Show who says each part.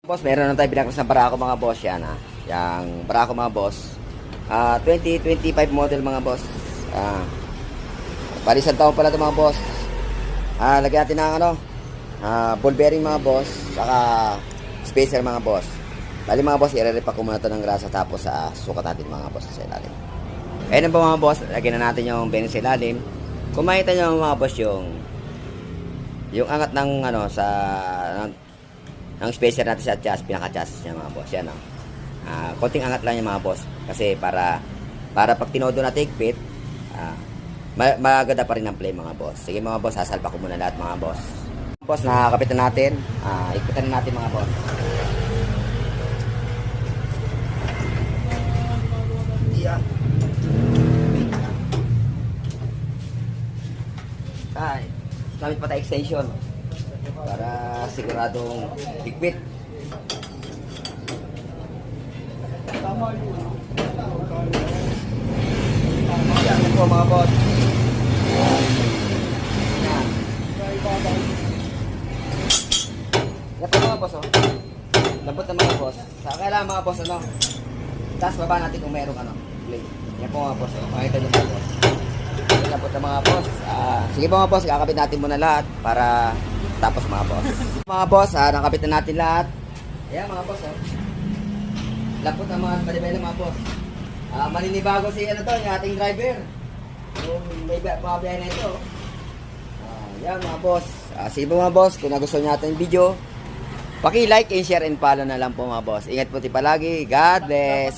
Speaker 1: Boss, meron na tayo pinaklas ng Barako mga boss yan ha. Yang Barako mga boss. 2025 model mga boss. Bali isang taon pala ito mga boss. Lagyan natin ng ball bearing mga boss. Saka spacer mga boss. Bali mga boss, i-repack ko muna ito ng grasa tapos sukat natin mga boss sa ilalim. Ayun po mga boss, lagyan na natin yung bearing sa ilalim. Kung makita nyo mga boss yung angat ng ang spacer natin sa chassis, pinaka-chassis niya mga boss. Yan konting angat lang yung mga boss. Kasi para pag tinodo na higpit, maganda pa rin ang play mga boss. Sige mga boss, sasalpa ko muna lahat mga boss. Boss, nakakapit na natin. Higpitan na natin mga boss. Yan. Gamit pa tayo extension para siguradong higpit. Yan po mga boss. Yan. Yan po mga boss Lambot na mga boss. Kailangan mga boss taas baba natin kung mayroong blade. Yan po mga boss makita nyo mga boss. Lambot na mga boss. Sige po mga boss, kakabit natin muna lahat para tapos mga boss. Mga boss, nakabit na natin lahat. Ayan mga boss Lambot na mga balibela mga boss. Maninibago si yung ating driver. Yung may mga biyahe na ito. Ayan mga boss. Sige po mga boss, kung nagustuhan nyo natin yung video, paki-like and share and follow na lang po mga boss. Ingat po tayo palagi. God bless.